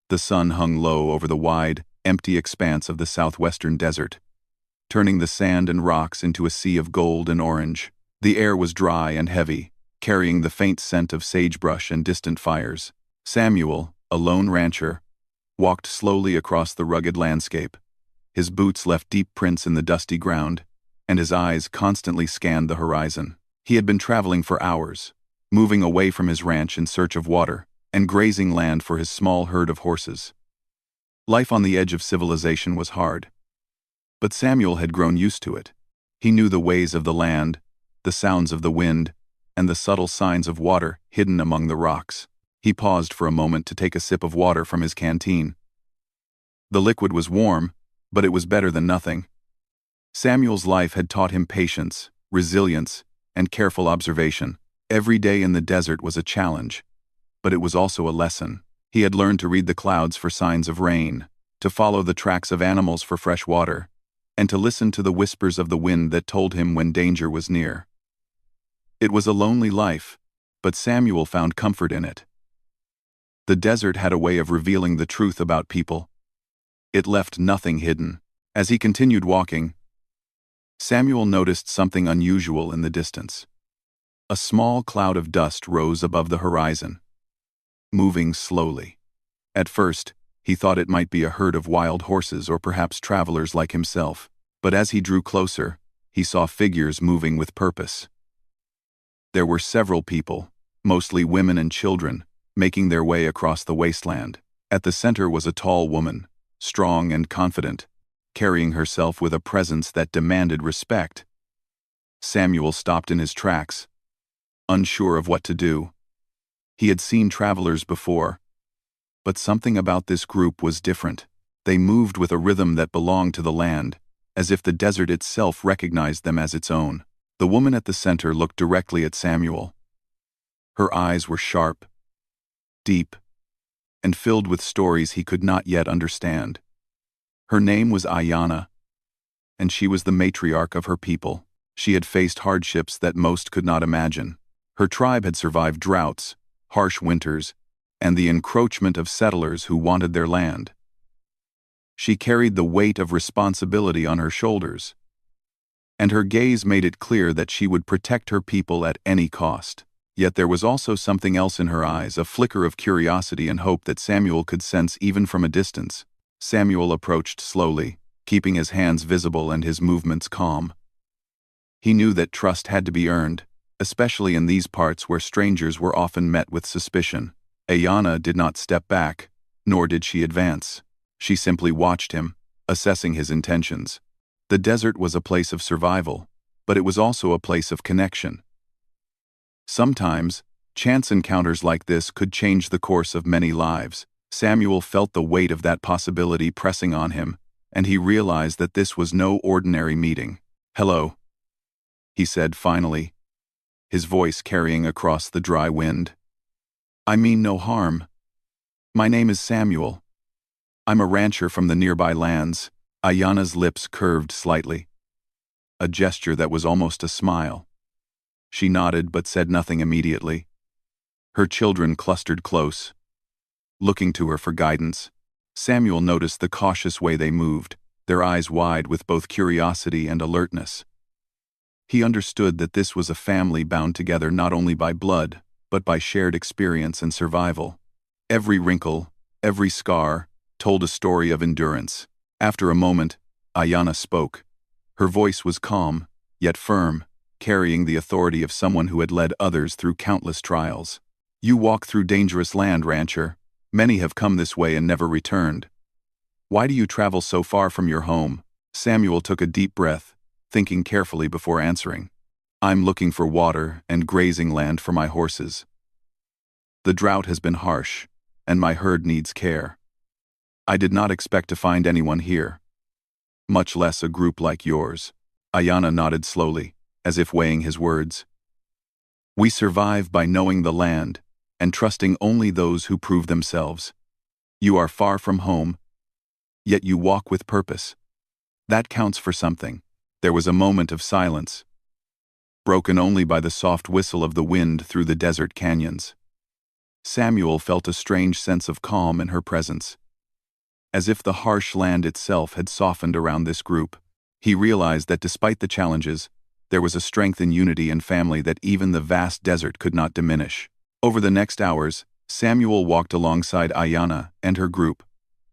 The sun hung low over the wide, empty expanse of the southwestern desert, turning the sand and rocks into a sea of gold and orange. The air was dry and heavy, carrying the faint scent of sagebrush and distant fires. Samuel, a lone rancher, walked slowly across the rugged landscape. His boots left deep prints in the dusty ground, and his eyes constantly scanned the horizon. He had been traveling for hours, moving away from his ranch in search of water, and grazing land for his small herd of horses. Life on the edge of civilization was hard, but Samuel had grown used to it. He knew the ways of the land, the sounds of the wind, and the subtle signs of water hidden among the rocks. He paused for a moment to take a sip of water from his canteen. The liquid was warm, but it was better than nothing. Samuel's life had taught him patience, resilience, and careful observation. Every day in the desert was a challenge, but it was also a lesson. He had learned to read the clouds for signs of rain, to follow the tracks of animals for fresh water, and to listen to the whispers of the wind that told him when danger was near. It was a lonely life, but Samuel found comfort in it. The desert had a way of revealing the truth about people. It left nothing hidden. As he continued walking, Samuel noticed something unusual in the distance. A small cloud of dust rose above the horizon, moving slowly. At first, he thought it might be a herd of wild horses or perhaps travelers like himself, but as he drew closer, he saw figures moving with purpose. There were several people, mostly women and children, making their way across the wasteland. At the center was a tall woman, strong and confident, carrying herself with a presence that demanded respect. Samuel stopped in his tracks, unsure of what to do. He had seen travelers before, but something about this group was different. They moved with a rhythm that belonged to the land, as if the desert itself recognized them as its own. The woman at the center looked directly at Samuel. Her eyes were sharp, deep, and filled with stories he could not yet understand. Her name was Ayanna, and she was the matriarch of her people. She had faced hardships that most could not imagine. Her tribe had survived droughts, harsh winters, and the encroachment of settlers who wanted their land. She carried the weight of responsibility on her shoulders, and her gaze made it clear that she would protect her people at any cost. Yet there was also something else in her eyes, a flicker of curiosity and hope that Samuel could sense even from a distance. Samuel approached slowly, keeping his hands visible and his movements calm. He knew that trust had to be earned, especially in these parts where strangers were often met with suspicion. Ayanna did not step back, nor did she advance. She simply watched him, assessing his intentions. The desert was a place of survival, but it was also a place of connection. Sometimes, chance encounters like this could change the course of many lives. Samuel felt the weight of that possibility pressing on him, and he realized that this was no ordinary meeting. "Hello," he said finally, his voice carrying across the dry wind. "I mean no harm. My name is Samuel. I'm a rancher from the nearby lands." Ayanna's lips curved slightly, a gesture that was almost a smile. She nodded but said nothing immediately. Her children clustered close, looking to her for guidance. Samuel noticed the cautious way they moved, their eyes wide with both curiosity and alertness. He understood that this was a family bound together not only by blood, but by shared experience and survival. Every wrinkle, every scar, told a story of endurance. After a moment, Ayanna spoke. Her voice was calm, yet firm, carrying the authority of someone who had led others through countless trials. "You walk through dangerous land, rancher. Many have come this way and never returned. Why do you travel so far from your home?" Samuel took a deep breath, thinking carefully before answering. "I'm looking for water and grazing land for my horses. The drought has been harsh, and my herd needs care. I did not expect to find anyone here, much less a group like yours." Ayanna nodded slowly, as if weighing his words. "We survive by knowing the land and trusting only those who prove themselves. You are far from home, yet you walk with purpose. That counts for something." There was a moment of silence, broken only by the soft whistle of the wind through the desert canyons. Samuel felt a strange sense of calm in her presence, as if the harsh land itself had softened around this group. He realized that despite the challenges, there was a strength in unity and family that even the vast desert could not diminish. Over the next hours, Samuel walked alongside Ayanna and her group.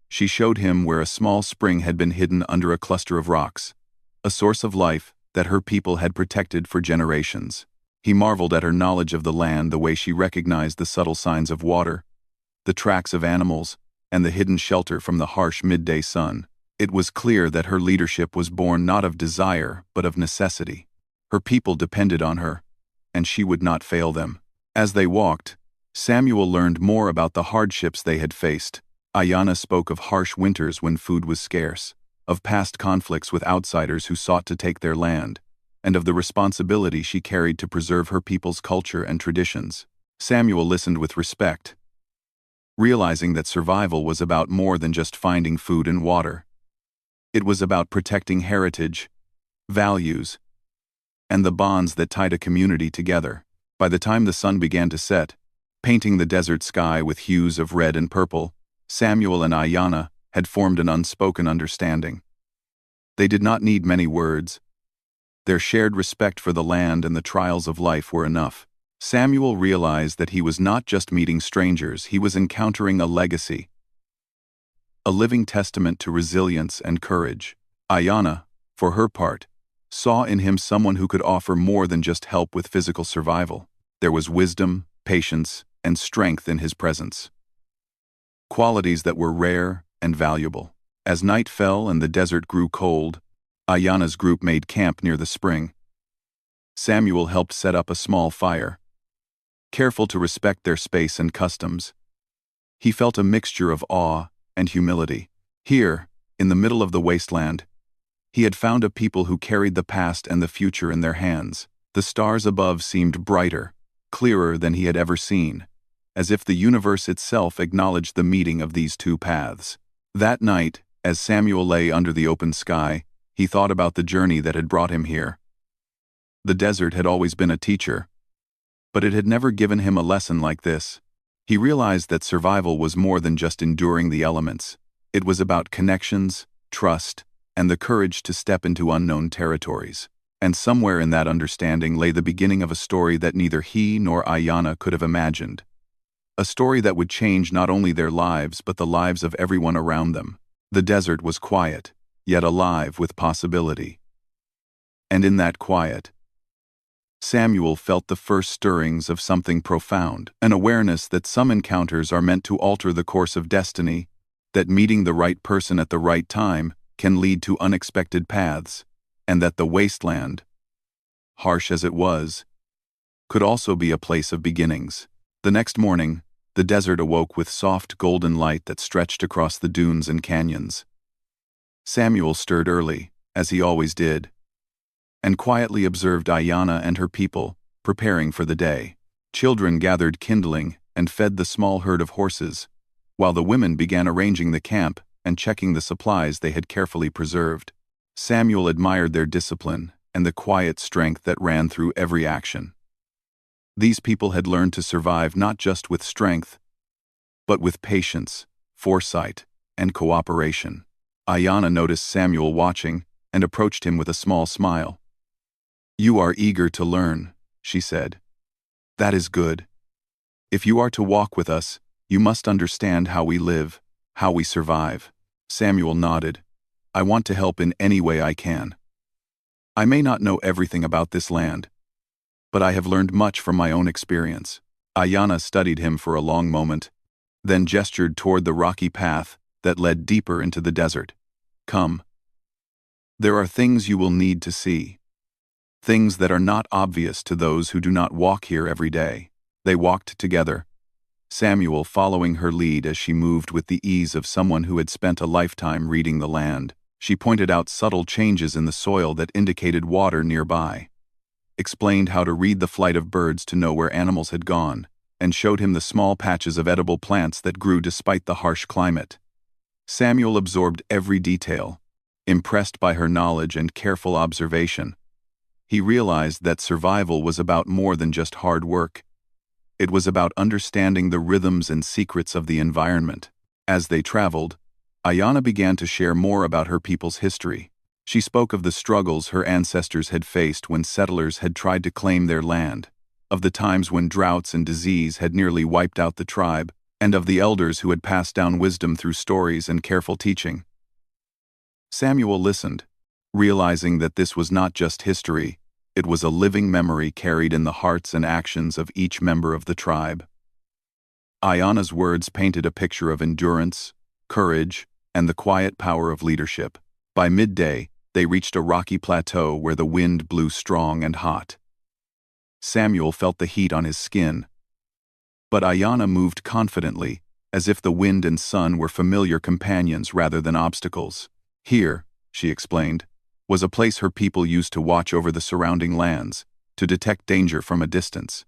She showed him where a small spring had been hidden under a cluster of rocks, a source of life that her people had protected for generations. He marveled at her knowledge of the land, the way she recognized the subtle signs of water, the tracks of animals, and the hidden shelter from the harsh midday sun. It was clear that her leadership was born not of desire but of necessity. Her people depended on her, and she would not fail them. As they walked, Samuel learned more about the hardships they had faced. Ayanna spoke of harsh winters when food was scarce, of past conflicts with outsiders who sought to take their land, and of the responsibility she carried to preserve her people's culture and traditions. Samuel listened with respect, realizing that survival was about more than just finding food and water. It was about protecting heritage, values, and the bonds that tied a community together. By the time the sun began to set, painting the desert sky with hues of red and purple, Samuel and Ayanna had formed an unspoken understanding. They did not need many words. Their shared respect for the land and the trials of life were enough. Samuel realized that he was not just meeting strangers, he was encountering a legacy, a living testament to resilience and courage. Ayanna, for her part, saw in him someone who could offer more than just help with physical survival. There was wisdom, patience, and strength in his presence, qualities that were rare and valuable. As night fell and the desert grew cold, Ayanna's group made camp near the spring. Samuel helped set up a small fire, careful to respect their space and customs. He felt a mixture of awe and humility. Here, in the middle of the wasteland, he had found a people who carried the past and the future in their hands. The stars above seemed brighter, clearer than he had ever seen, as if the universe itself acknowledged the meeting of these two paths. That night, as Samuel lay under the open sky, he thought about the journey that had brought him here. The desert had always been a teacher, but it had never given him a lesson like this. He realized that survival was more than just enduring the elements. It was about connections, trust, and the courage to step into unknown territories. And somewhere in that understanding lay the beginning of a story that neither he nor Ayanna could have imagined. A story that would change not only their lives but the lives of everyone around them. The desert was quiet, yet alive with possibility. And in that quiet, Samuel felt the first stirrings of something profound, an awareness that some encounters are meant to alter the course of destiny, that meeting the right person at the right time can lead to unexpected paths, and that the wasteland, harsh as it was, could also be a place of beginnings. The next morning, the desert awoke with soft golden light that stretched across the dunes and canyons. Samuel stirred early, as he always did, and quietly observed Ayanna and her people preparing for the day. Children gathered kindling and fed the small herd of horses, while the women began arranging the camp and checking the supplies they had carefully preserved. Samuel admired their discipline and the quiet strength that ran through every action. These people had learned to survive not just with strength, but with patience, foresight, and cooperation. Ayanna noticed Samuel watching and approached him with a small smile. "You are eager to learn," she said. "That is good. If you are to walk with us, you must understand how we live, how we survive." Samuel nodded. "I want to help in any way I can. I may not know everything about this land, but I have learned much from my own experience." Ayanna studied him for a long moment, then gestured toward the rocky path that led deeper into the desert. "Come. There are things you will need to see. Things that are not obvious to those who do not walk here every day." They walked together, Samuel following her lead as she moved with the ease of someone who had spent a lifetime reading the land. She pointed out subtle changes in the soil that indicated water nearby, explained how to read the flight of birds to know where animals had gone, and showed him the small patches of edible plants that grew despite the harsh climate. Samuel absorbed every detail, impressed by her knowledge and careful observation. He realized that survival was about more than just hard work. It was about understanding the rhythms and secrets of the environment. As they traveled, Ayana began to share more about her people's history. She spoke of the struggles her ancestors had faced when settlers had tried to claim their land, of the times when droughts and disease had nearly wiped out the tribe, and of the elders who had passed down wisdom through stories and careful teaching. Samuel listened, realizing that this was not just history, it was a living memory carried in the hearts and actions of each member of the tribe. Ayana's words painted a picture of endurance, courage, and the quiet power of leadership. By midday, they reached a rocky plateau where the wind blew strong and hot. Samuel felt the heat on his skin, but Ayana moved confidently, as if the wind and sun were familiar companions rather than obstacles. Here, she explained, was a place her people used to watch over the surrounding lands, to detect danger from a distance.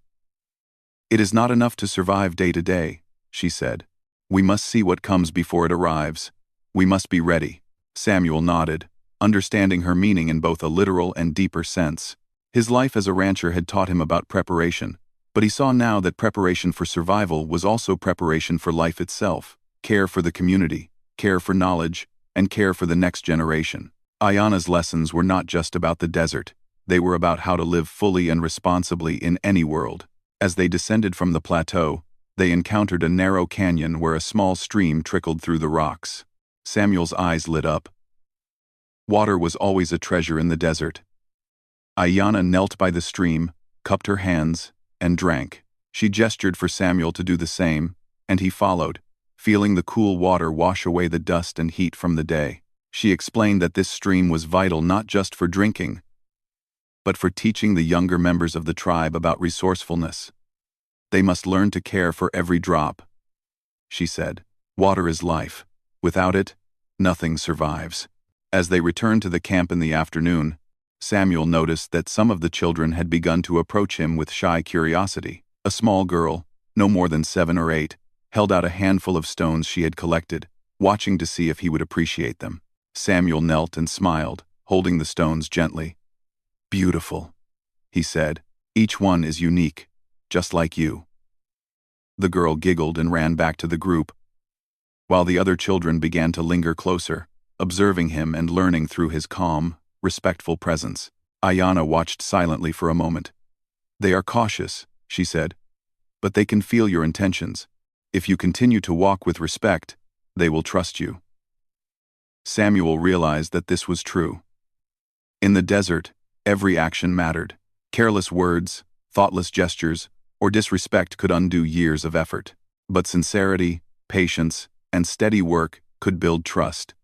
It is not enough to survive day to day, she said. We must see what comes before it arrives. We must be ready. Samuel nodded, understanding her meaning in both a literal and deeper sense. His life as a rancher had taught him about preparation, but he saw now that preparation for survival was also preparation for life itself, care for the community, care for knowledge, and care for the next generation. Ayana's lessons were not just about the desert, they were about how to live fully and responsibly in any world. As they descended from the plateau, they encountered a narrow canyon where a small stream trickled through the rocks. Samuel's eyes lit up. Water was always a treasure in the desert. Ayana knelt by the stream, cupped her hands, and drank. She gestured for Samuel to do the same, and he followed, feeling the cool water wash away the dust and heat from the day. She explained that this stream was vital not just for drinking, but for teaching the younger members of the tribe about resourcefulness. They must learn to care for every drop. She said, "Water is life. Without it, nothing survives." As they returned to the camp in the afternoon, Samuel noticed that some of the children had begun to approach him with shy curiosity. A small girl, no more than 7 or 8, held out a handful of stones she had collected, watching to see if he would appreciate them. Samuel knelt and smiled, holding the stones gently. "Beautiful," he said. "Each one is unique, just like you." The girl giggled and ran back to the group, while the other children began to linger closer, observing him and learning through his calm, respectful presence. Ayana watched silently for a moment. "They are cautious," she said, "but they can feel your intentions. If you continue to walk with respect, they will trust you." Samuel realized that this was true. In the desert, every action mattered. Careless words, thoughtless gestures, or disrespect could undo years of effort. But sincerity, patience, and steady work could build trust,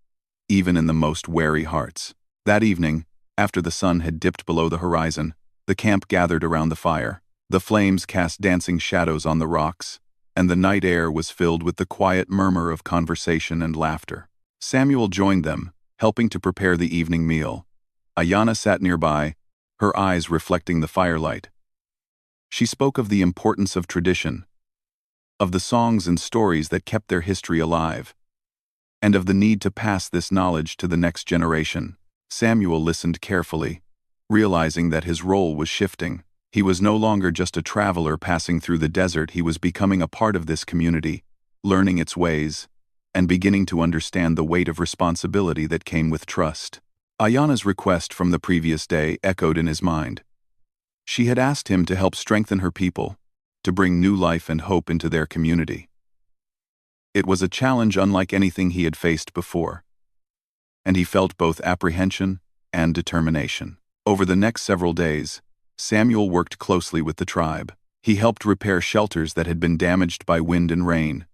even in the most wary hearts. That evening, after the sun had dipped below the horizon, the camp gathered around the fire. The flames cast dancing shadows on the rocks, and the night air was filled with the quiet murmur of conversation and laughter. Samuel joined them, helping to prepare the evening meal. Ayana sat nearby, her eyes reflecting the firelight. She spoke of the importance of tradition, of the songs and stories that kept their history alive, and of the need to pass this knowledge to the next generation. Samuel listened carefully, realizing that his role was shifting. He was no longer just a traveler passing through the desert, he was becoming a part of this community, learning its ways, and beginning to understand the weight of responsibility that came with trust. Ayana's request from the previous day echoed in his mind. She had asked him to help strengthen her people, to bring new life and hope into their community. It was a challenge unlike anything he had faced before, and he felt both apprehension and determination. Over the next several days, Samuel worked closely with the tribe. He helped repair shelters that had been damaged by wind and rain,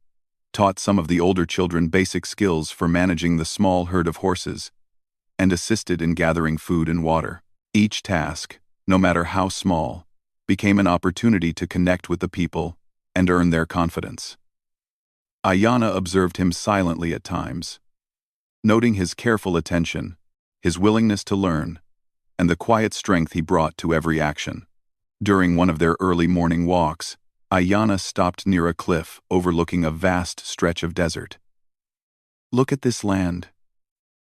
taught some of the older children basic skills for managing the small herd of horses, and assisted in gathering food and water. Each task, no matter how small, became an opportunity to connect with the people and earn their confidence. Ayana observed him silently at times, noting his careful attention, his willingness to learn, and the quiet strength he brought to every action. During one of their early morning walks, Ayana stopped near a cliff overlooking a vast stretch of desert. "Look at this land,"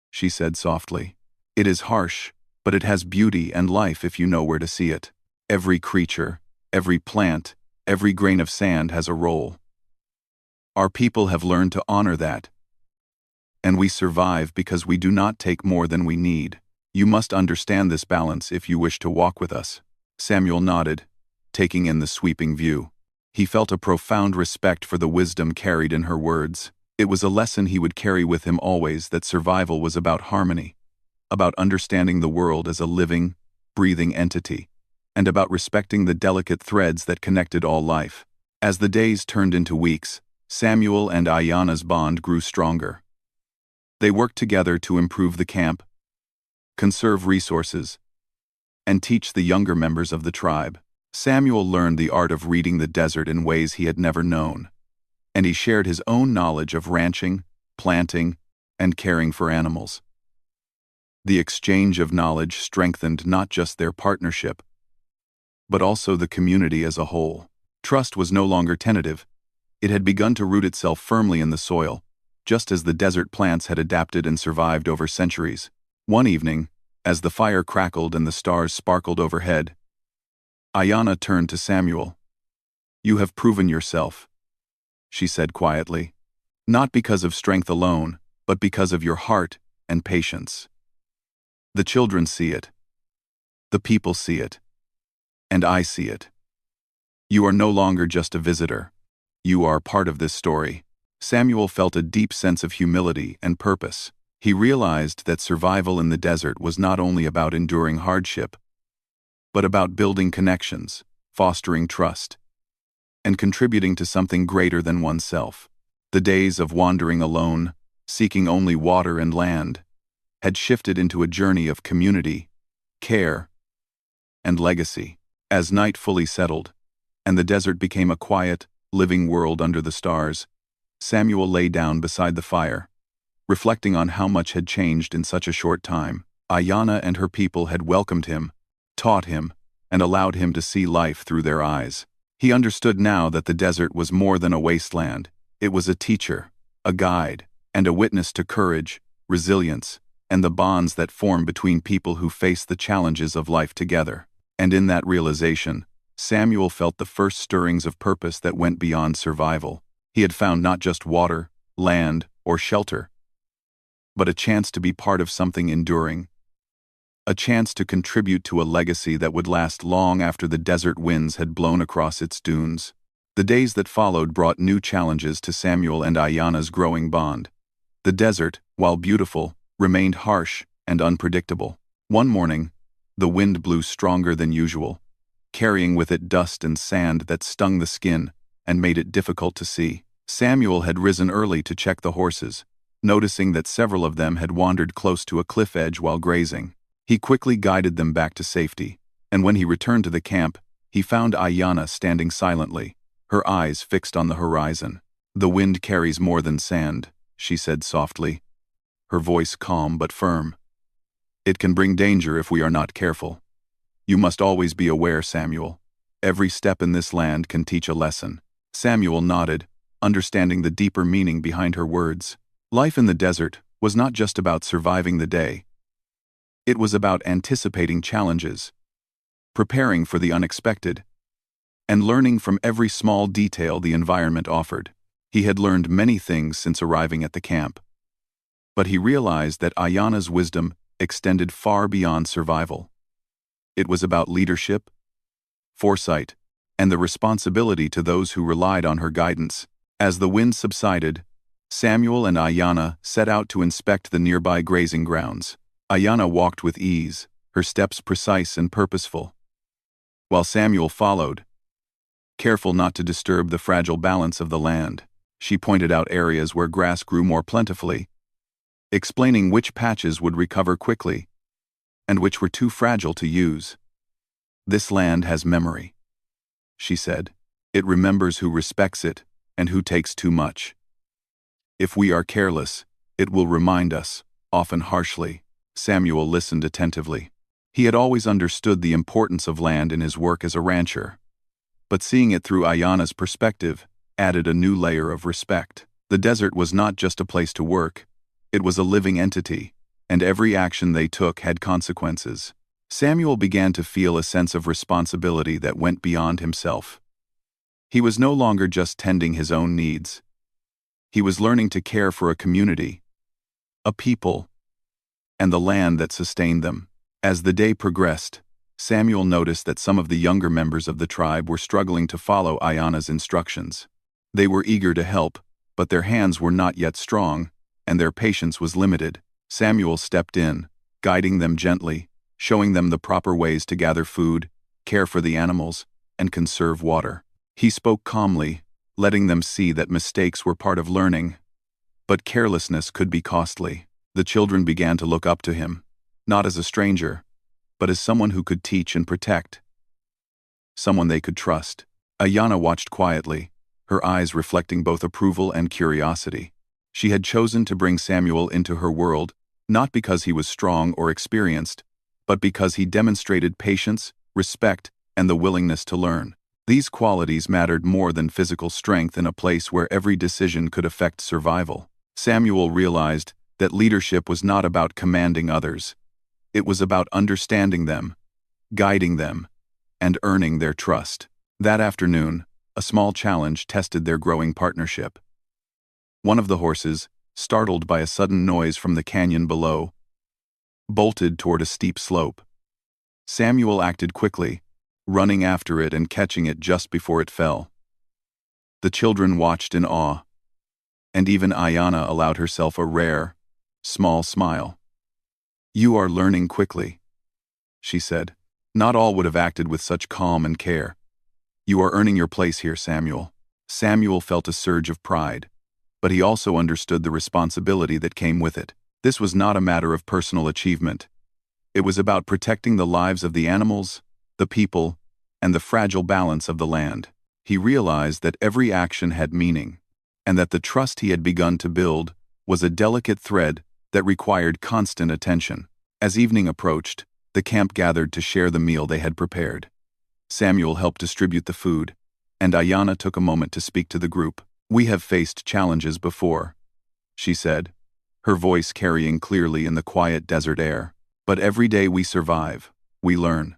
she said softly. "It is harsh, but it has beauty and life if you know where to see it. Every creature, every plant, Every grain of sand has a role. Our people have learned to honor that. And we survive because we do not take more than we need. You must understand this balance if you wish to walk with us. Samuel nodded, taking in the sweeping view. He felt a profound respect for the wisdom carried in her words. It was a lesson he would carry with him always, that survival was about harmony, about understanding the world as a living, breathing entity, and about respecting the delicate threads that connected all life. As the days turned into weeks, Samuel and Ayanna's bond grew stronger. They worked together to improve the camp, conserve resources, and teach the younger members of the tribe. Samuel learned the art of reading the desert in ways he had never known, and he shared his own knowledge of ranching, planting, and caring for animals. The exchange of knowledge strengthened not just their partnership, but also the community as a whole. Trust was no longer tentative. It had begun to root itself firmly in the soil, just as the desert plants had adapted and survived over centuries. One evening, as the fire crackled and the stars sparkled overhead, Ayanna turned to Samuel. "You have proven yourself," she said quietly. "Not because of strength alone, but because of your heart and patience. The children see it. The people see it. And I see it. You are no longer just a visitor. You are part of this story." Samuel felt a deep sense of humility and purpose. He realized that survival in the desert was not only about enduring hardship, but about building connections, fostering trust, and contributing to something greater than oneself. The days of wandering alone, seeking only water and land, had shifted into a journey of community, care, and legacy. As night fully settled, and the desert became a quiet, living world under the stars, Samuel lay down beside the fire, reflecting on how much had changed in such a short time. Ayanna and her people had welcomed him, taught him, and allowed him to see life through their eyes. He understood now that the desert was more than a wasteland. It was a teacher, a guide, and a witness to courage, resilience, and the bonds that form between people who face the challenges of life together. And in that realization, Samuel felt the first stirrings of purpose that went beyond survival. He had found not just water, land, or shelter, but a chance to be part of something enduring, a chance to contribute to a legacy that would last long after the desert winds had blown across its dunes. The days that followed brought new challenges to Samuel and Ayanna's growing bond. The desert, while beautiful, remained harsh and unpredictable. One morning, the wind blew stronger than usual, carrying with it dust and sand that stung the skin and made it difficult to see. Samuel had risen early to check the horses, noticing that several of them had wandered close to a cliff edge while grazing. He quickly guided them back to safety, and when he returned to the camp, he found Ayanna standing silently, her eyes fixed on the horizon. "The wind carries more than sand," she said softly, her voice calm but firm. "It can bring danger if we are not careful. You must always be aware, Samuel. Every step in this land can teach a lesson." Samuel nodded, understanding the deeper meaning behind her words. Life in the desert was not just about surviving the day. It was about anticipating challenges, preparing for the unexpected, and learning from every small detail the environment offered. He had learned many things since arriving at the camp, but he realized that Ayanna's wisdom extended far beyond survival. It was about leadership, foresight, and the responsibility to those who relied on her guidance. As the wind subsided, Samuel and Ayanna set out to inspect the nearby grazing grounds. Ayanna walked with ease, her steps precise and purposeful, while Samuel followed, careful not to disturb the fragile balance of the land. She pointed out areas where grass grew more plentifully, explaining which patches would recover quickly and which were too fragile to use. "This land has memory," she said. "It remembers who respects it and who takes too much. If we are careless, it will remind us, often harshly." Samuel listened attentively. He had always understood the importance of land in his work as a rancher, but seeing it through Ayanna's perspective added a new layer of respect. The desert was not just a place to work, it was a living entity, and every action they took had consequences. Samuel began to feel a sense of responsibility that went beyond himself. He was no longer just tending his own needs. He was learning to care for a community, a people, and the land that sustained them. As the day progressed, Samuel noticed that some of the younger members of the tribe were struggling to follow Ayana's instructions. They were eager to help, but their hands were not yet strong, and their patience was limited. Samuel stepped in, guiding them gently, showing them the proper ways to gather food, care for the animals, and conserve water. He spoke calmly, letting them see that mistakes were part of learning, but carelessness could be costly. The children began to look up to him, not as a stranger, but as someone who could teach and protect, someone they could trust. Ayana watched quietly, her eyes reflecting both approval and curiosity. She had chosen to bring Samuel into her world, not because he was strong or experienced, but because he demonstrated patience, respect, and the willingness to learn. These qualities mattered more than physical strength in a place where every decision could affect survival. Samuel realized that leadership was not about commanding others. It was about understanding them, guiding them, and earning their trust. That afternoon, a small challenge tested their growing partnership. One of the horses, startled by a sudden noise from the canyon below, bolted toward a steep slope. Samuel acted quickly, running after it and catching it just before it fell. The children watched in awe, and even Ayana allowed herself a rare, small smile. "You are learning quickly," she said. "Not all would have acted with such calm and care. You are earning your place here, Samuel." Samuel felt a surge of pride, but he also understood the responsibility that came with it. This was not a matter of personal achievement. It was about protecting the lives of the animals, the people, and the fragile balance of the land. He realized that every action had meaning, and that the trust he had begun to build was a delicate thread that required constant attention. As evening approached, the camp gathered to share the meal they had prepared. Samuel helped distribute the food, and Ayana took a moment to speak to the group. "We have faced challenges before," she said, her voice carrying clearly in the quiet desert air. "But every day we survive, we learn.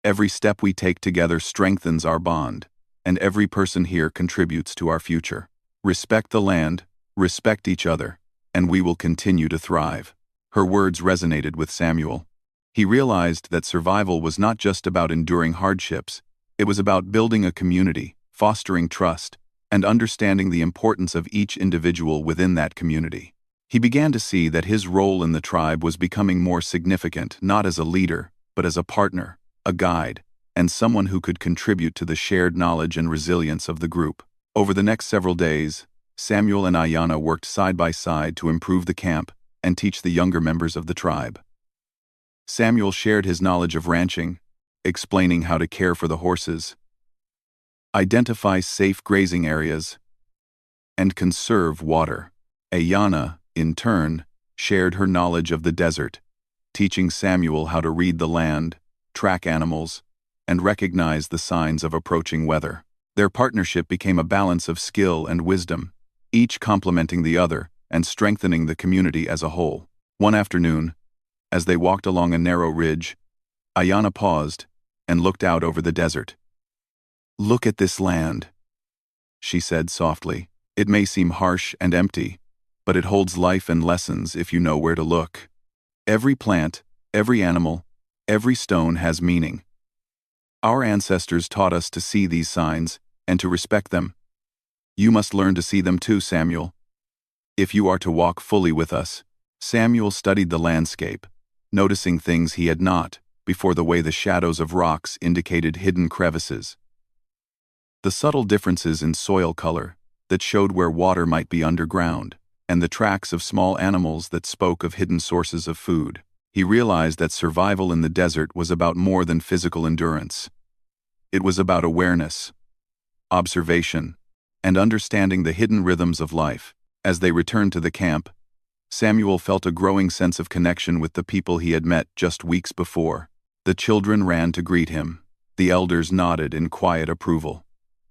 Every step we take together strengthens our bond, and every person here contributes to our future. Respect the land, respect each other, and we will continue to thrive." Her words resonated with Samuel. He realized that survival was not just about enduring hardships, it was about building a community, fostering trust, and understanding the importance of each individual within that community. He began to see that his role in the tribe was becoming more significant, not as a leader, but as a partner, a guide, and someone who could contribute to the shared knowledge and resilience of the group. Over the next several days, Samuel and Ayana worked side by side to improve the camp and teach the younger members of the tribe. Samuel shared his knowledge of ranching, explaining how to care for the horses, identify safe grazing areas, and conserve water. Ayana, in turn, shared her knowledge of the desert, teaching Samuel how to read the land, track animals, and recognize the signs of approaching weather. Their partnership became a balance of skill and wisdom, each complementing the other and strengthening the community as a whole. One afternoon, as they walked along a narrow ridge, Ayana paused and looked out over the desert. "Look at this land," she said softly. "It may seem harsh and empty, but it holds life and lessons if you know where to look. Every plant, every animal, every stone has meaning. Our ancestors taught us to see these signs and to respect them. You must learn to see them too, Samuel. If you are to walk fully with us." Samuel studied the landscape, noticing things he had not before: the way the shadows of rocks indicated hidden crevices, the subtle differences in soil color that showed where water might be underground, and the tracks of small animals that spoke of hidden sources of food. He realized that survival in the desert was about more than physical endurance. It was about awareness, observation, and understanding the hidden rhythms of life. As they returned to the camp, Samuel felt a growing sense of connection with the people he had met just weeks before. The children ran to greet him, the elders nodded in quiet approval,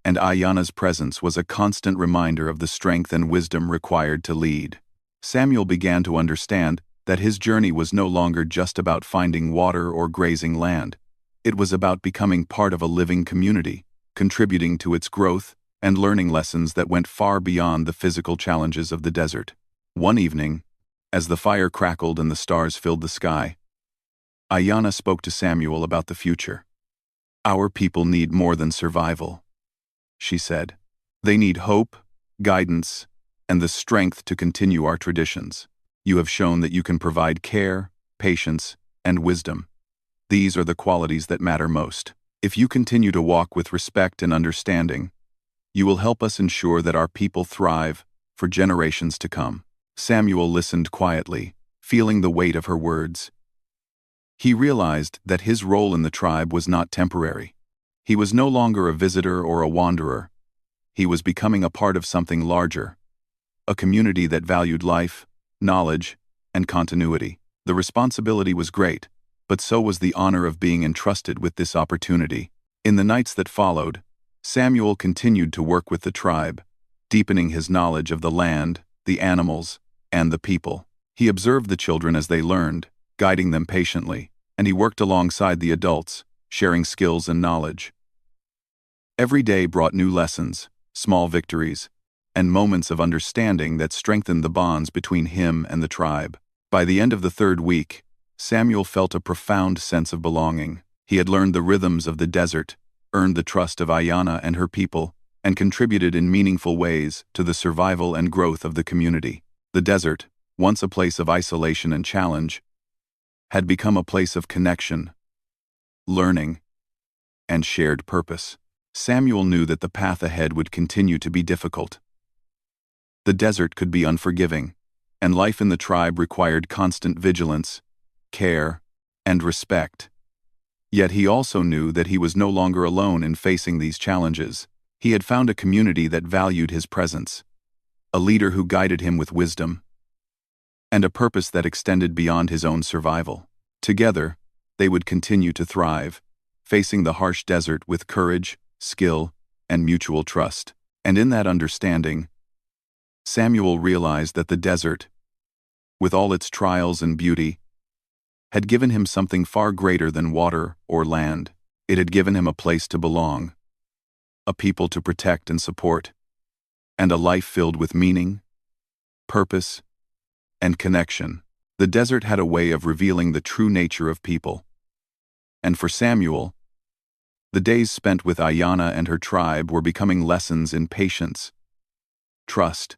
and Ayana's presence was a constant reminder of the strength and wisdom required to lead. Samuel began to understand that his journey was no longer just about finding water or grazing land. It was about becoming part of a living community, contributing to its growth and learning lessons that went far beyond the physical challenges of the desert. One evening, as the fire crackled and the stars filled the sky, Ayanna spoke to Samuel about the future. "Our people need more than survival," she said. "They need hope, guidance, and the strength to continue our traditions. You have shown that you can provide care, patience, and wisdom. These are the qualities that matter most. If you continue to walk with respect and understanding, you will help us ensure that our people thrive for generations to come." Samuel listened quietly, feeling the weight of her words. He realized that his role in the tribe was not temporary. He was no longer a visitor or a wanderer. He was becoming a part of something larger, a community that valued life, knowledge, and continuity. The responsibility was great, but so was the honor of being entrusted with this opportunity. In the nights that followed, Samuel continued to work with the tribe, deepening his knowledge of the land, the animals, and the people. He observed the children as they learned, guiding them patiently, and he worked alongside the adults, sharing skills and knowledge. Every day brought new lessons, small victories, and moments of understanding that strengthened the bonds between him and the tribe. By the end of the third week, Samuel felt a profound sense of belonging. He had learned the rhythms of the desert, earned the trust of Ayanna and her people, and contributed in meaningful ways to the survival and growth of the community. The desert, once a place of isolation and challenge, had become a place of connection, learning, and shared purpose. Samuel knew that the path ahead would continue to be difficult. The desert could be unforgiving, and life in the tribe required constant vigilance, care, and respect. Yet he also knew that he was no longer alone in facing these challenges. He had found a community that valued his presence, a leader who guided him with wisdom, and a purpose that extended beyond his own survival. Together, they would continue to thrive, facing the harsh desert with courage, skill, and mutual trust. And in that understanding, Samuel realized that the desert, with all its trials and beauty, had given him something far greater than water or land. It had given him a place to belong, a people to protect and support, and a life filled with meaning, purpose, and connection. The desert had a way of revealing the true nature of people. And for Samuel, the days spent with Ayanna and her tribe were becoming lessons in patience, trust,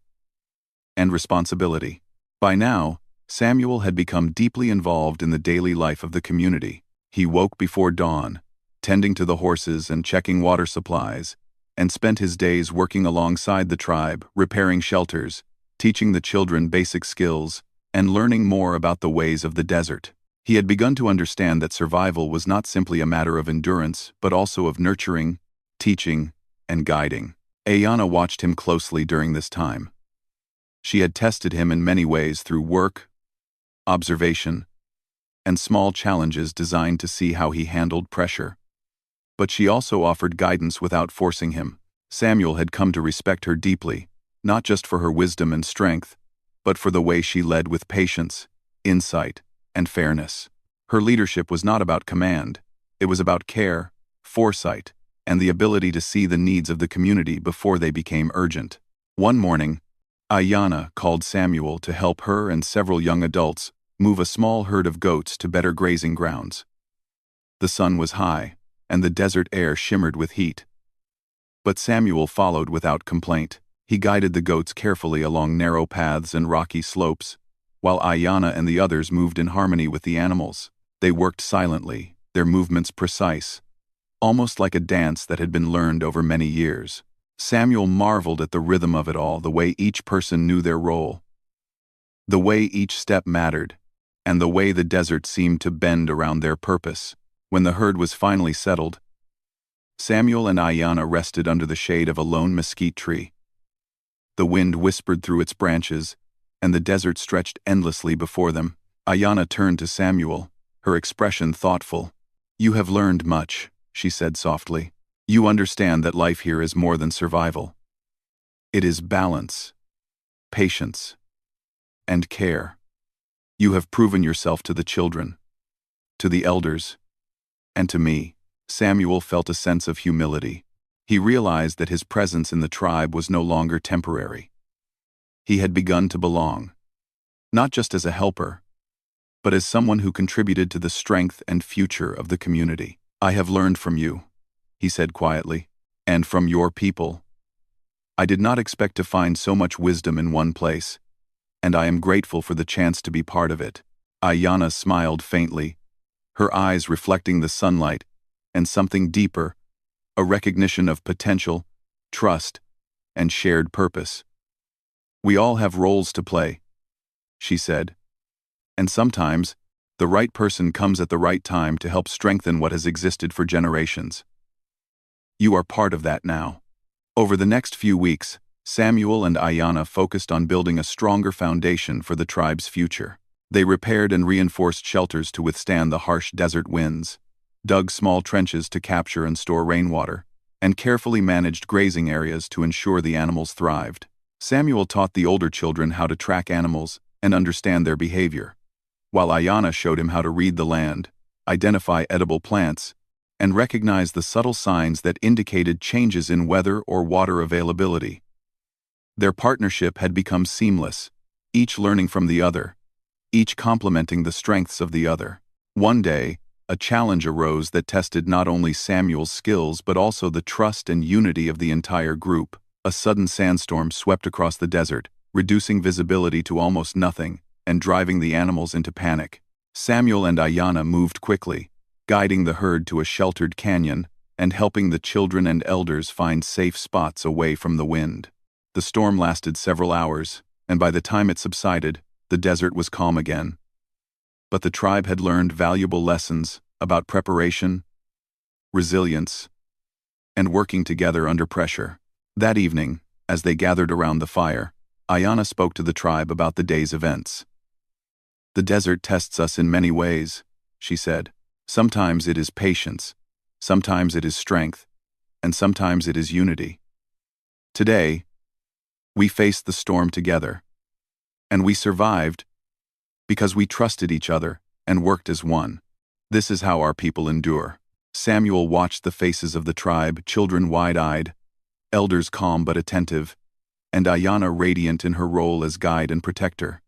and responsibility. By now, Samuel had become deeply involved in the daily life of the community. He woke before dawn, tending to the horses and checking water supplies, and spent his days working alongside the tribe, repairing shelters, teaching the children basic skills, and learning more about the ways of the desert. He had begun to understand that survival was not simply a matter of endurance, but also of nurturing, teaching, and guiding. Ayanna watched him closely during this time. She had tested him in many ways through work, observation, and small challenges designed to see how he handled pressure. But she also offered guidance without forcing him. Samuel had come to respect her deeply, not just for her wisdom and strength, but for the way she led with patience, insight, and fairness. Her leadership was not about command, it was about care, foresight, and the ability to see the needs of the community before they became urgent. One morning, Ayanna called Samuel to help her and several young adults move a small herd of goats to better grazing grounds. The sun was high, and the desert air shimmered with heat. But Samuel followed without complaint. He guided the goats carefully along narrow paths and rocky slopes, while Ayanna and the others moved in harmony with the animals. They worked silently, their movements precise, almost like a dance that had been learned over many years. Samuel marveled at the rhythm of it all, the way each person knew their role, the way each step mattered, and the way the desert seemed to bend around their purpose. When the herd was finally settled, Samuel and Ayanna rested under the shade of a lone mesquite tree. The wind whispered through its branches, and the desert stretched endlessly before them. Ayanna turned to Samuel, her expression thoughtful. "You have learned much," she said softly. "You understand that life here is more than survival. It is balance, patience, and care. You have proven yourself to the children, to the elders, and to me." Samuel felt a sense of humility. He realized that his presence in the tribe was no longer temporary. He had begun to belong, not just as a helper, but as someone who contributed to the strength and future of the community. "I have learned from you," he said quietly, "and from your people. I did not expect to find so much wisdom in one place, and I am grateful for the chance to be part of it." Ayanna smiled faintly, her eyes reflecting the sunlight and something deeper, a recognition of potential, trust, and shared purpose. "We all have roles to play," she said, "and sometimes the right person comes at the right time to help strengthen what has existed for generations. You are part of that now." Over the next few weeks, Samuel and Ayanna focused on building a stronger foundation for the tribe's future. They repaired and reinforced shelters to withstand the harsh desert winds, dug small trenches to capture and store rainwater, and carefully managed grazing areas to ensure the animals thrived. Samuel taught the older children how to track animals and understand their behavior, while Ayanna showed him how to read the land, identify edible plants, and recognize the subtle signs that indicated changes in weather or water availability. Their partnership had become seamless, each learning from the other, each complementing the strengths of the other. One day, a challenge arose that tested not only Samuel's skills but also the trust and unity of the entire group. A sudden sandstorm swept across the desert, reducing visibility to almost nothing and driving the animals into panic. Samuel and Ayanna moved quickly, guiding the herd to a sheltered canyon and helping the children and elders find safe spots away from the wind. The storm lasted several hours, and by the time it subsided, the desert was calm again. But the tribe had learned valuable lessons about preparation, resilience, and working together under pressure. That evening, as they gathered around the fire, Ayanna spoke to the tribe about the day's events. "The desert tests us in many ways," she said. "Sometimes it is patience, sometimes it is strength, and sometimes it is unity. Today, we faced the storm together, and we survived because we trusted each other and worked as one. This is how our people endure." Samuel watched the faces of the tribe, children wide-eyed, elders calm but attentive, and Ayanna radiant in her role as guide and protector.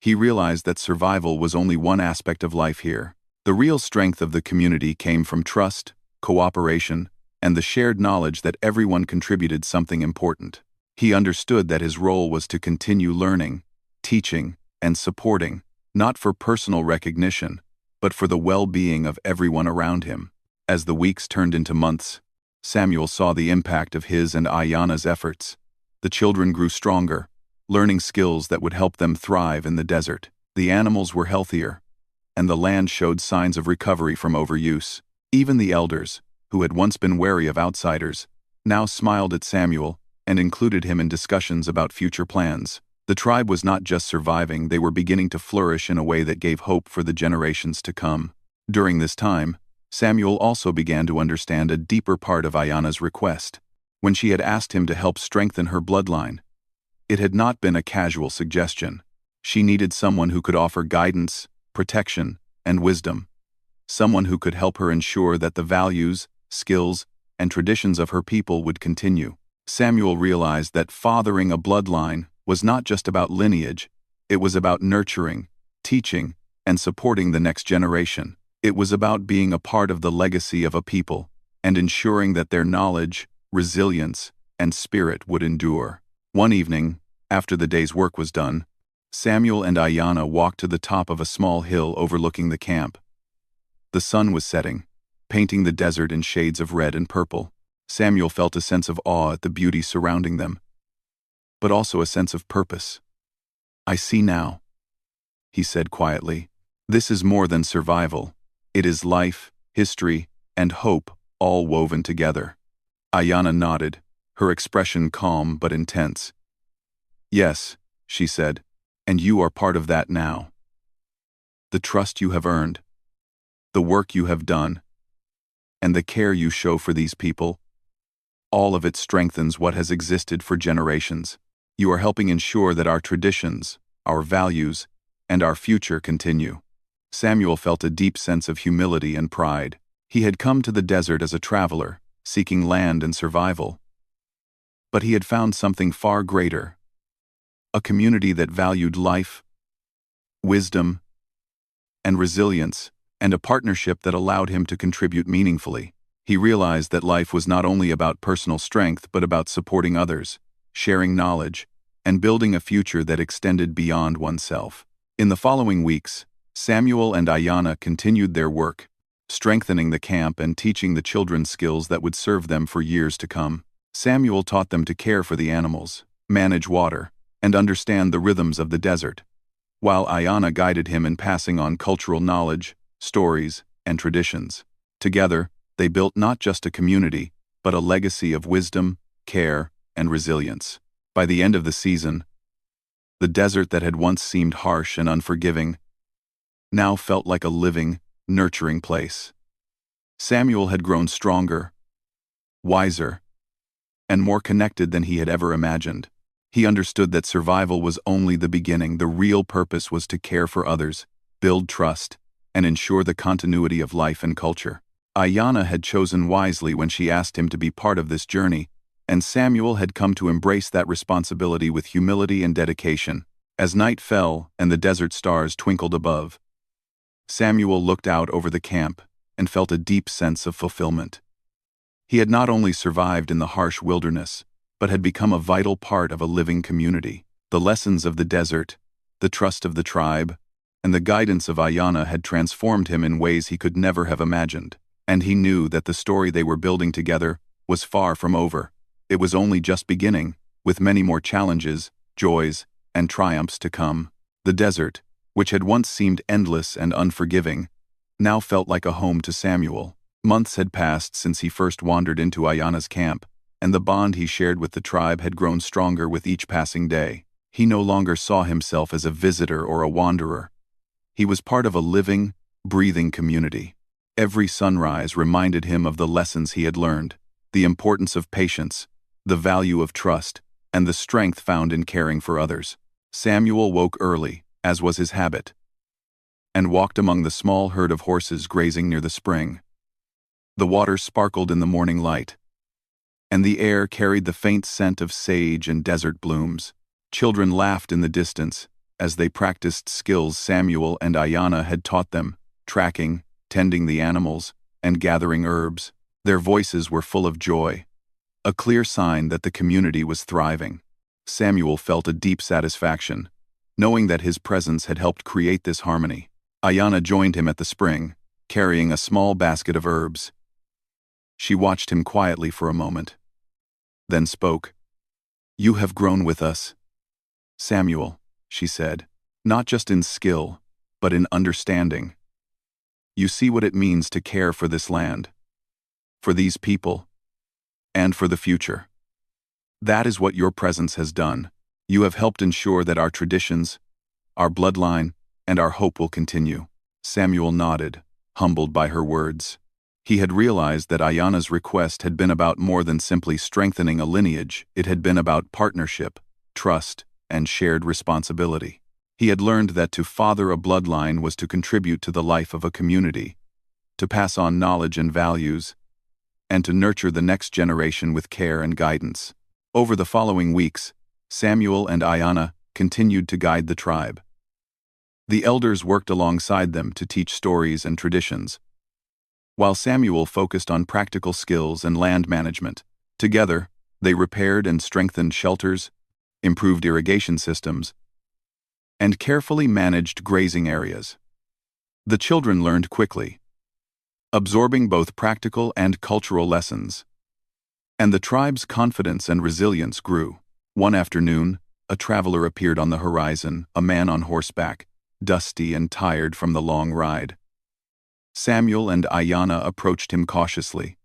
He realized that survival was only one aspect of life here. The real strength of the community came from trust, cooperation, and the shared knowledge that everyone contributed something important. He understood that his role was to continue learning, teaching, and supporting, not for personal recognition, but for the well-being of everyone around him. As the weeks turned into months, Samuel saw the impact of his and Ayanna's efforts. The children grew stronger, learning skills that would help them thrive in the desert. The animals were healthier, and the land showed signs of recovery from overuse. Even the elders, who had once been wary of outsiders, now smiled at Samuel and included him in discussions about future plans. The tribe was not just surviving, they were beginning to flourish in a way that gave hope for the generations to come. During this time, Samuel also began to understand a deeper part of Ayanna's request. When she had asked him to help strengthen her bloodline, it had not been a casual suggestion. She needed someone who could offer guidance, protection, and wisdom. Someone who could help her ensure that the values, skills, and traditions of her people would continue. Samuel realized that fathering a bloodline was not just about lineage, it was about nurturing, teaching, and supporting the next generation. It was about being a part of the legacy of a people and ensuring that their knowledge, resilience, and spirit would endure. One evening, after the day's work was done, Samuel and Ayanna walked to the top of a small hill overlooking the camp. The sun was setting, painting the desert in shades of red and purple. Samuel felt a sense of awe at the beauty surrounding them, but also a sense of purpose. "I see now," he said quietly. "This is more than survival. It is life, history, and hope all woven together." Ayanna nodded, her expression calm but intense. "Yes," she said, "and you are part of that now. The trust you have earned, the work you have done, and the care you show for these people, all of it strengthens what has existed for generations. You are helping ensure that our traditions, our values, and our future continue." Samuel felt a deep sense of humility and pride. He had come to the desert as a traveler, seeking land and survival. But he had found something far greater: a community that valued life, wisdom, and resilience, and a partnership that allowed him to contribute meaningfully. He realized that life was not only about personal strength but about supporting others, sharing knowledge, and building a future that extended beyond oneself. In the following weeks, Samuel and Ayanna continued their work, strengthening the camp and teaching the children skills that would serve them for years to come. Samuel taught them to care for the animals, manage water, and understand the rhythms of the desert, while Ayanna guided him in passing on cultural knowledge, stories, and traditions. Together, they built not just a community, but a legacy of wisdom, care, and resilience. By the end of the season, the desert that had once seemed harsh and unforgiving now felt like a living, nurturing place. Samuel had grown stronger, wiser, and more connected than he had ever imagined. He understood that survival was only the beginning. The real purpose was to care for others, build trust, and ensure the continuity of life and culture. Ayanna had chosen wisely when she asked him to be part of this journey, and Samuel had come to embrace that responsibility with humility and dedication. As night fell and the desert stars twinkled above, Samuel looked out over the camp and felt a deep sense of fulfillment. He had not only survived in the harsh wilderness, but had become a vital part of a living community. The lessons of the desert, the trust of the tribe, and the guidance of Ayanna had transformed him in ways he could never have imagined. And he knew that the story they were building together was far from over. It was only just beginning, with many more challenges, joys, and triumphs to come. The desert, which had once seemed endless and unforgiving, now felt like a home to Samuel. Months had passed since he first wandered into Ayanna's camp, and the bond he shared with the tribe had grown stronger with each passing day. He no longer saw himself as a visitor or a wanderer. He was part of a living, breathing community. Every sunrise reminded him of the lessons he had learned, the importance of patience, the value of trust, and the strength found in caring for others. Samuel woke early, as was his habit, and walked among the small herd of horses grazing near the spring. The water sparkled in the morning light, and the air carried the faint scent of sage and desert blooms. Children laughed in the distance as they practiced skills Samuel and Ayanna had taught them: tracking, tending the animals, and gathering herbs. Their voices were full of joy, a clear sign that the community was thriving. Samuel felt a deep satisfaction, knowing that his presence had helped create this harmony. Ayanna joined him at the spring, carrying a small basket of herbs. She watched him quietly for a moment, then spoke. "You have grown with us, Samuel," she said, "not just in skill, but in understanding. You see what it means to care for this land, for these people, and for the future. That is what your presence has done. You have helped ensure that our traditions, our bloodline, and our hope will continue." Samuel nodded, humbled by her words. He had realized that Ayanna's request had been about more than simply strengthening a lineage. It had been about partnership, trust, and shared responsibility. He had learned that to father a bloodline was to contribute to the life of a community, to pass on knowledge and values, and to nurture the next generation with care and guidance. Over the following weeks, Samuel and Ayanna continued to guide the tribe. The elders worked alongside them to teach stories and traditions, while Samuel focused on practical skills and land management. Together, they repaired and strengthened shelters, improved irrigation systems, and carefully managed grazing areas. The children learned quickly, absorbing both practical and cultural lessons, and the tribe's confidence and resilience grew. One afternoon, a traveler appeared on the horizon, a man on horseback, dusty and tired from the long ride. Samuel and Ayanna approached him cautiously.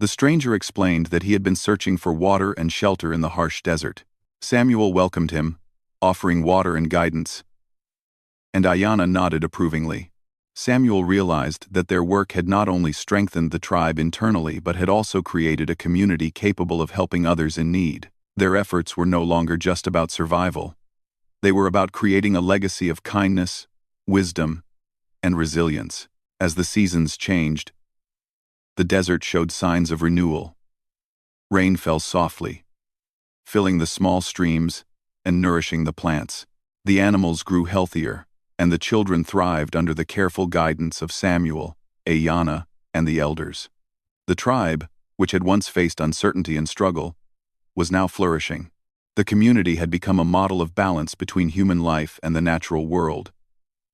The stranger explained that he had been searching for water and shelter in the harsh desert. Samuel welcomed him, offering water and guidance, and Ayanna nodded approvingly. Samuel realized that their work had not only strengthened the tribe internally but had also created a community capable of helping others in need. Their efforts were no longer just about survival. They were about creating a legacy of kindness, wisdom, and resilience. As the seasons changed, the desert showed signs of renewal. Rain fell softly, filling the small streams and nourishing the plants. The animals grew healthier, and the children thrived under the careful guidance of Samuel, Ayanna, and the elders. The tribe, which had once faced uncertainty and struggle, was now flourishing. The community had become a model of balance between human life and the natural world,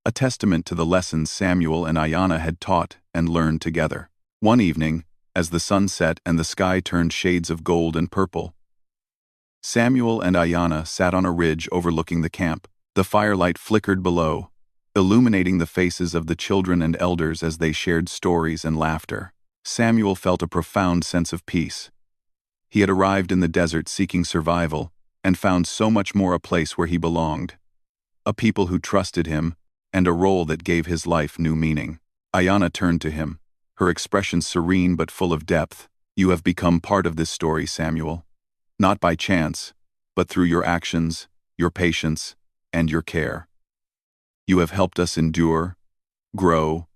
a testament to the lessons Samuel and Ayanna had taught and learned together. One evening, as the sun set and the sky turned shades of gold and purple, Samuel and Ayanna sat on a ridge overlooking the camp. The firelight flickered below, illuminating the faces of the children and elders as they shared stories and laughter. Samuel felt a profound sense of peace. He had arrived in the desert seeking survival and found so much more a place where he belonged, a people who trusted him, and a role that gave his life new meaning. Ayanna turned to him, her expression serene but full of depth. "You have become part of this story, Samuel. Not by chance, but through your actions, your patience, and your care. You have helped us endure, grow,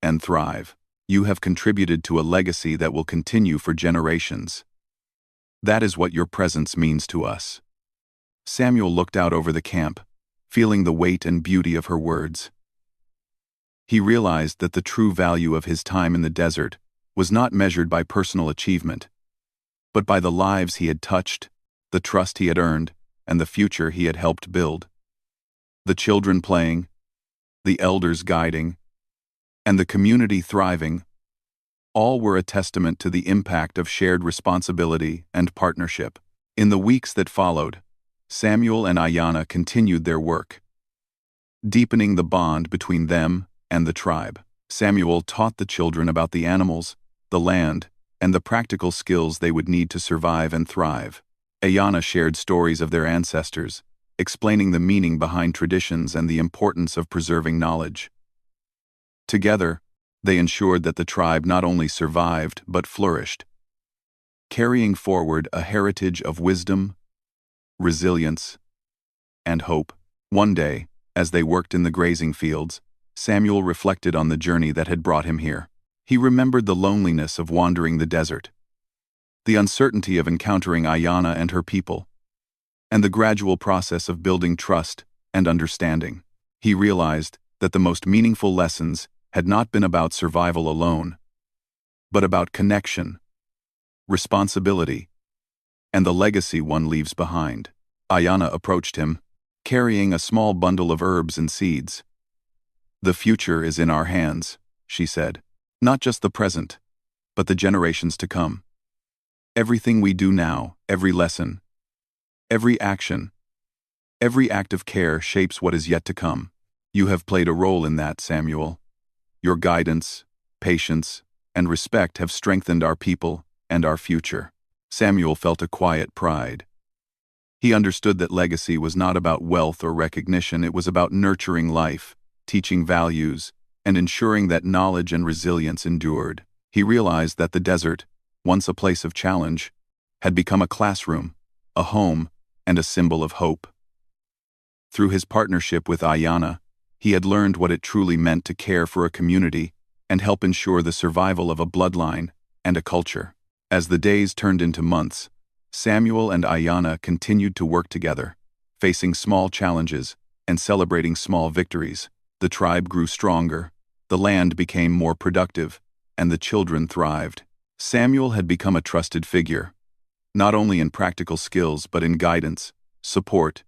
and thrive. You have contributed to a legacy that will continue for generations. That is what your presence means to us." Samuel looked out over the camp, feeling the weight and beauty of her words. He realized that the true value of his time in the desert was not measured by personal achievement, but by the lives he had touched, the trust he had earned, and the future he had helped build. The children playing, the elders guiding, and the community thriving, all were a testament to the impact of shared responsibility and partnership. In the weeks that followed, Samuel and Ayanna continued their work, deepening the bond between them and the tribe. Samuel taught the children about the animals, the land, and the practical skills they would need to survive and thrive. Ayanna shared stories of their ancestors, explaining the meaning behind traditions and the importance of preserving knowledge. Together, they ensured that the tribe not only survived but flourished, carrying forward a heritage of wisdom, resilience, and hope. One day, as they worked in the grazing fields, Samuel reflected on the journey that had brought him here. He remembered the loneliness of wandering the desert, the uncertainty of encountering Ayanna and her people, and the gradual process of building trust and understanding. He realized that the most meaningful lessons had not been about survival alone, but about connection, responsibility, and the legacy one leaves behind. Ayanna approached him, carrying a small bundle of herbs and seeds. "The future is in our hands," she said. "Not just the present, but the generations to come. Everything we do now, every lesson, every action, every act of care shapes what is yet to come. You have played a role in that, Samuel. Your guidance, patience, and respect have strengthened our people and our future." Samuel felt a quiet pride. He understood that legacy was not about wealth or recognition, it was about nurturing life, teaching values, and ensuring that knowledge and resilience endured. He realized that the desert, once a place of challenge, had become a classroom, a home, and a symbol of hope. Through his partnership with Ayanna, he had learned what it truly meant to care for a community and help ensure the survival of a bloodline and a culture. As the days turned into months, Samuel and Ayanna continued to work together, facing small challenges and celebrating small victories. The tribe grew stronger, the land became more productive, and the children thrived. Samuel had become a trusted figure, not only in practical skills but in guidance, support,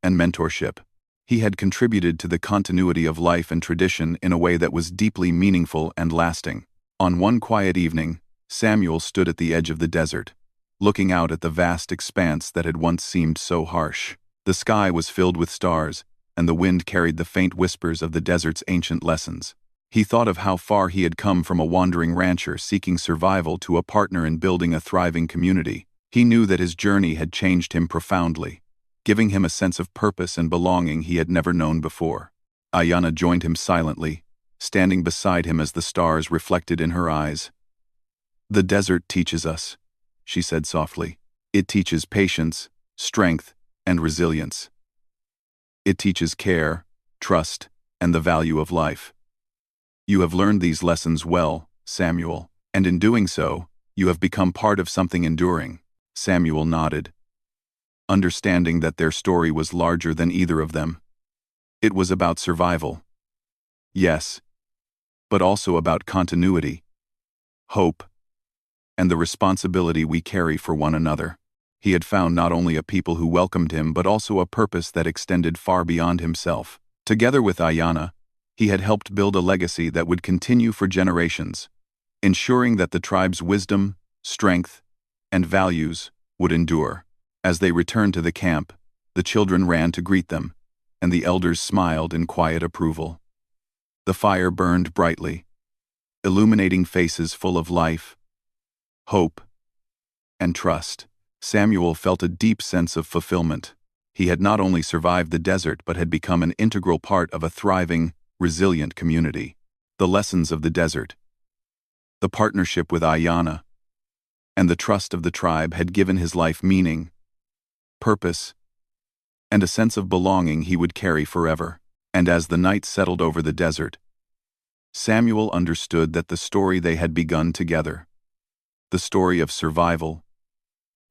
and mentorship. He had contributed to the continuity of life and tradition in a way that was deeply meaningful and lasting. On one quiet evening, Samuel stood at the edge of the desert, looking out at the vast expanse that had once seemed so harsh. The sky was filled with stars, and the wind carried the faint whispers of the desert's ancient lessons. He thought of how far he had come from a wandering rancher seeking survival to a partner in building a thriving community. He knew that his journey had changed him profoundly, giving him a sense of purpose and belonging he had never known before. Ayanna joined him silently, standing beside him as the stars reflected in her eyes. "The desert teaches us," she said softly. "It teaches patience, strength, and resilience. It teaches care, trust, and the value of life. You have learned these lessons well, Samuel, and in doing so, You have become part of something enduring. Samuel nodded, understanding that their story was larger than either of them. It was about survival. Yes, but also about continuity, hope, and the responsibility we carry for one another. He had found not only a people who welcomed him but also a purpose that extended far beyond himself. Together with Ayanna, he had helped build a legacy that would continue for generations, ensuring that the tribe's wisdom, strength, and values would endure. As they returned to the camp, the children ran to greet them, and the elders smiled in quiet approval. The fire burned brightly, illuminating faces full of life, hope, and trust. Samuel felt a deep sense of fulfillment. He had not only survived the desert but had become an integral part of a thriving, resilient community. The lessons of the desert, the partnership with Ayanna, and the trust of the tribe had given his life meaning, purpose, and a sense of belonging he would carry forever. And as the night settled over the desert, Samuel understood that the story they had begun together, the story of survival,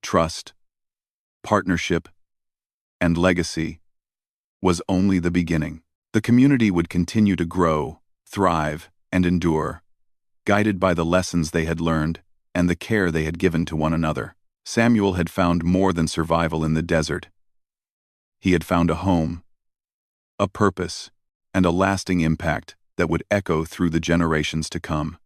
trust, partnership, and legacy, was only the beginning. The community would continue to grow, thrive, and endure, guided by the lessons they had learned and the care they had given to one another. Samuel had found more than survival in the desert. He had found a home, a purpose, and a lasting impact that would echo through the generations to come.